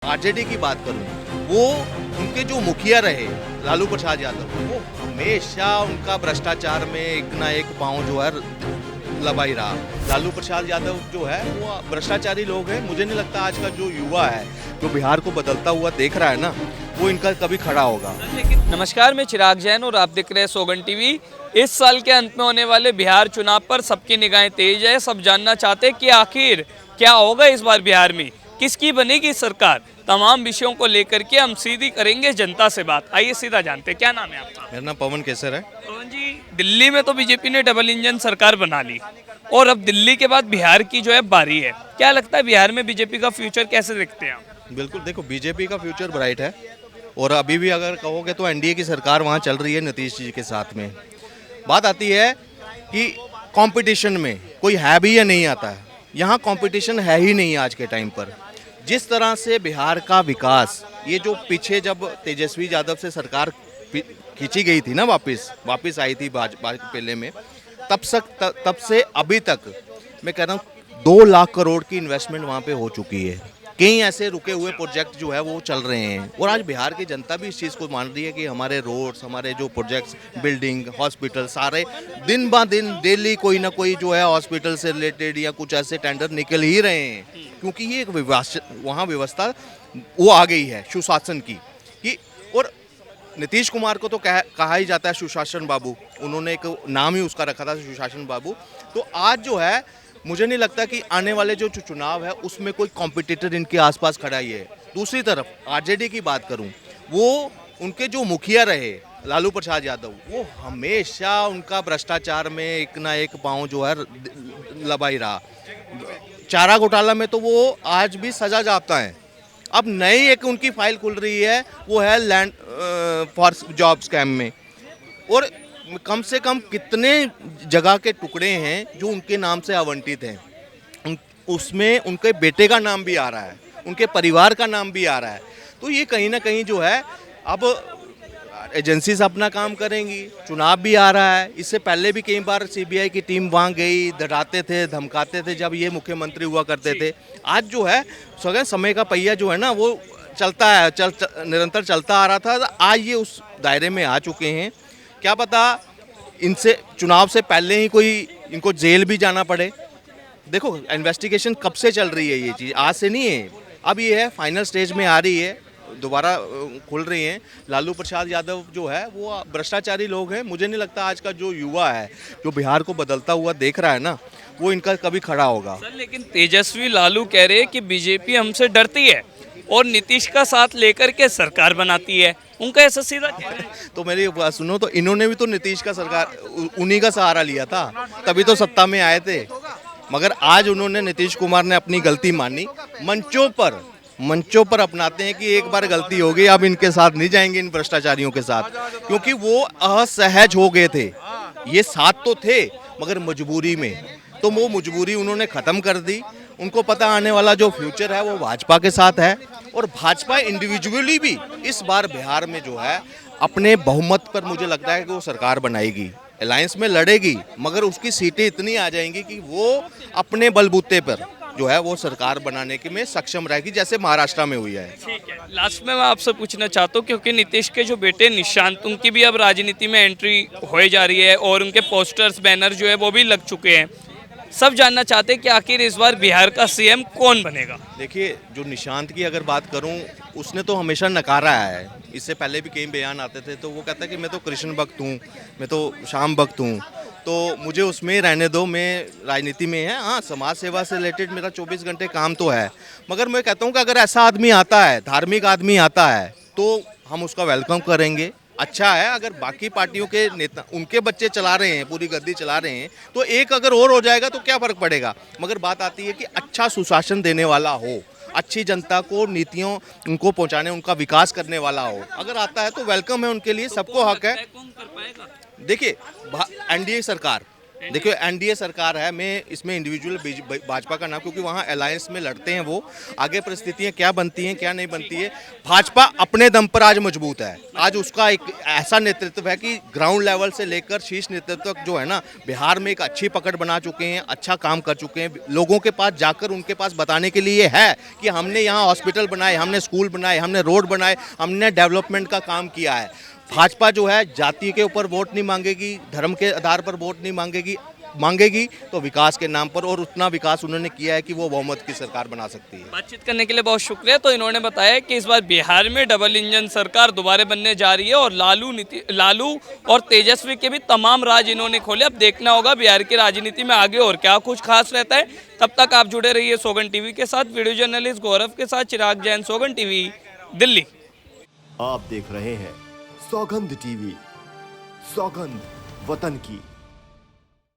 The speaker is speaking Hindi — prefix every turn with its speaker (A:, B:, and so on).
A: आरजेडी की बात करूं, वो उनके जो मुखिया रहे लालू प्रसाद यादव, वो हमेशा उनका भ्रष्टाचार में एक ना एक पांव जो है लबाई रहा। लालू प्रसाद यादव जो है वो भ्रष्टाचारी लोग हैं। मुझे नहीं लगता आज का जो युवा है जो बिहार को बदलता हुआ देख रहा है ना, वो इनका कभी खड़ा होगा।
B: नमस्कार, मैं चिराग जैन और आप देख रहे हैं सोगन टीवी। इस साल के अंत में होने वाले बिहार चुनाव पर सबकी निगाहें तेज है। सब जानना चाहते हैं कि आखिर क्या होगा इस बार बिहार में, किसकी बनेगी सरकार। तमाम विषयों को लेकर के हम सीधी करेंगे जनता से बात। आइए सीधा जानते हैं, क्या नाम है आपका?
A: मेरा नाम पवन केसर है।
B: पवन जी, दिल्ली में तो बीजेपी ने डबल इंजन सरकार बना ली और अब दिल्ली के बाद बिहार की जो है बारी है। क्या लगता है बिहार में बीजेपी का फ्यूचर कैसे देखते हैं आप?
A: बिल्कुल, देखो बीजेपी का फ्यूचर ब्राइट है और अभी भी अगर कहोगे तो एनडीए की सरकार वहाँ चल रही है नीतीश जी के साथ में। बात आती है कि कंपटीशन में कोई है भी या नहीं आता है। यहाँ कंपटीशन है ही नहीं आज के टाइम पर। जिस तरह से बिहार का विकास, ये जो पीछे जब तेजस्वी यादव से सरकार खींची गई थी ना, वापस आई थी भाजपा के पहले में, तब से अभी तक मैं कह रहा हूँ 2 लाख करोड़ की इन्वेस्टमेंट वहाँ पे हो चुकी है। कई ऐसे रुके हुए प्रोजेक्ट जो है वो चल रहे हैं और आज बिहार की जनता भी इस चीज़ को मान रही है कि हमारे रोड्स, हमारे जो प्रोजेक्ट्स, बिल्डिंग, हॉस्पिटल, सारे दिन ब दिन डेली कोई ना कोई जो है हॉस्पिटल से रिलेटेड या कुछ ऐसे टेंडर निकल ही रहे हैं, क्योंकि ये एक वहाँ व्यवस्था वो आ गई है सुशासन की कि। और नीतीश कुमार को तो कहा ही जाता है सुशासन बाबू, उन्होंने एक नाम ही उसका रखा था सुशासन बाबू। तो आज जो है मुझे नहीं लगता कि आने वाले जो चुनाव है उसमें कोई कॉम्पिटिटर इनके आसपास खड़ा ही है। दूसरी तरफ आरजेडी की बात करूं, वो उनके जो मुखिया रहे लालू प्रसाद यादव, वो हमेशा उनका भ्रष्टाचार में एक ना एक पांव जो है लबाई रहा। चारा घोटाला में तो वो आज भी सजा जापता है। अब नई एक उनकी फाइल खुल रही है, वो है लैंड फॉर जॉब स्कैम में। और कम से कम कितने जगह के टुकड़े हैं जो उनके नाम से आवंटित हैं, उसमें उनके बेटे का नाम भी आ रहा है, उनके परिवार का नाम भी आ रहा है। तो ये कहीं ना कहीं जो है अब एजेंसीज अपना काम करेंगी। चुनाव भी आ रहा है, इससे पहले भी कई बार सीबीआई की टीम वहाँ गई, डराते थे, धमकाते थे जब ये मुख्यमंत्री हुआ करते थे। आज जो है समय का पहिया जो है ना वो चलता है, निरंतर चलता आ रहा था। आज ये उस दायरे में आ चुके हैं। क्या पता इनसे चुनाव से पहले ही कोई इनको जेल भी जाना पड़े। देखो इन्वेस्टिगेशन कब से चल रही है, ये चीज़ आज से नहीं है। अब ये है फाइनल स्टेज में आ रही है, दोबारा खुल रही हैं। लालू प्रसाद यादव जो है वो भ्रष्टाचारी लोग हैं। मुझे नहीं लगता आज का जो युवा है जो बिहार को बदलता हुआ देख रहा है ना, वो इनका कभी खड़ा होगा।
B: सर, लेकिन तेजस्वी लालू कह रहे हैं कि बीजेपी हमसे डरती है और नीतीश का साथ लेकर के सरकार बनाती है। उनका ऐसा सीधा
A: तो मेरी बात सुनो, तो इन्होंने भी तो नीतीश का सरकार उन्हीं का सहारा लिया था, तभी तो सत्ता में आए थे। मगर आज उन्होंने, नीतीश कुमार ने अपनी गलती मानी, मंचों पर अपनाते हैं कि एक बार गलती हो गई, अब इनके साथ नहीं जाएंगे, इन भ्रष्टाचारियों के साथ, क्योंकि वो असहज हो गए थे। ये साथ तो थे मगर मजबूरी में, तो वो मजबूरी उन्होंने ख़त्म कर दी। उनको पता आने वाला जो फ्यूचर है वो भाजपा के साथ है और भाजपा इंडिविजुअली भी इस बार बिहार में जो है अपने बहुमत पर मुझे लगता है कि वो सरकार बनाएगी, अलायंस में लड़ेगी, मगर उसकी सीटें इतनी आ जाएंगी कि वो अपने बलबूते पर जो है वो सरकार बनाने के में सक्षम रहेगी, जैसे महाराष्ट्र में हुई है।
B: ठीक है, लास्ट में मैं आपसे पूछना चाहता हूँ, क्योंकि नीतीश के जो बेटे निशांत, उनकी भी अब राजनीति में एंट्री हो जा रही है और उनके पोस्टर्स, बैनर जो है वो भी लग चुके हैं। सब जानना चाहते हैं कि आखिर इस बार बिहार का सीएम कौन बनेगा।
A: देखिए, जो निशांत की अगर बात करूं, उसने तो हमेशा नकारा है। इससे पहले भी कई बयान आते थे, तो वो कहता है कि मैं तो कृष्ण भक्त हूं, मैं तो श्याम भक्त हूं, तो मुझे उसमें रहने दो, मैं राजनीति में है। हाँ, समाज सेवा से रिलेटेड मेरा 24 घंटे काम तो है, मगर मैं कहता हूँ कि अगर ऐसा आदमी आता है, धार्मिक आदमी आता है, तो हम उसका वेलकम करेंगे। अच्छा है, अगर बाकी पार्टियों के नेता, उनके बच्चे चला रहे हैं, पूरी गद्दी चला रहे हैं, तो एक अगर और हो जाएगा तो क्या फ़र्क पड़ेगा। मगर बात आती है कि अच्छा सुशासन देने वाला हो, अच्छी जनता को नीतियों उनको पहुंचाने, उनका विकास करने वाला हो, अगर आता है तो वेलकम है उनके लिए, सबको हक है। देखिए, एनडीए सरकार देखिए एनडीए सरकार है, मैं इसमें इंडिविजुअल भाजपा का नाम, क्योंकि वहाँ अलायंस में लड़ते हैं वो, आगे परिस्थितियाँ क्या बनती हैं क्या नहीं बनती है। भाजपा अपने दम पर आज मजबूत है, आज उसका एक ऐसा नेतृत्व है कि ग्राउंड लेवल से लेकर शीर्ष नेतृत्व तक जो है ना, बिहार में एक अच्छी पकड़ बना चुके हैं, अच्छा काम कर चुके हैं। लोगों के पास जाकर उनके पास बताने के लिए है कि हमने यहाँ हॉस्पिटल बनाए, हमने स्कूल बनाए, हमने रोड बनाए, हमने डेवलपमेंट का काम किया है। भाजपा जो है जाति के ऊपर वोट नहीं मांगेगी, धर्म के आधार पर वोट नहीं मांगेगी तो विकास के नाम पर, और उतना विकास उन्होंने किया है कि वो बहुमत की सरकार बना सकती है।
B: बातचीत करने के लिए बहुत शुक्रिया। तो इन्होंने बताया कि इस बार बिहार में डबल इंजन सरकार दोबारा बनने जा रही है और लालू और तेजस्वी के भी तमाम राज इन्होंने खोले। अब देखना होगा बिहार की राजनीति में आगे और क्या कुछ खास रहता है। तब तक आप जुड़े रहिए सौगन टीवी के साथ। वीडियो जर्नलिस्ट गौरव के साथ चिराग जैन, सौगन टीवी, दिल्ली।
C: आप देख रहे हैं सौगंध टीवी, सौगंध वतन की।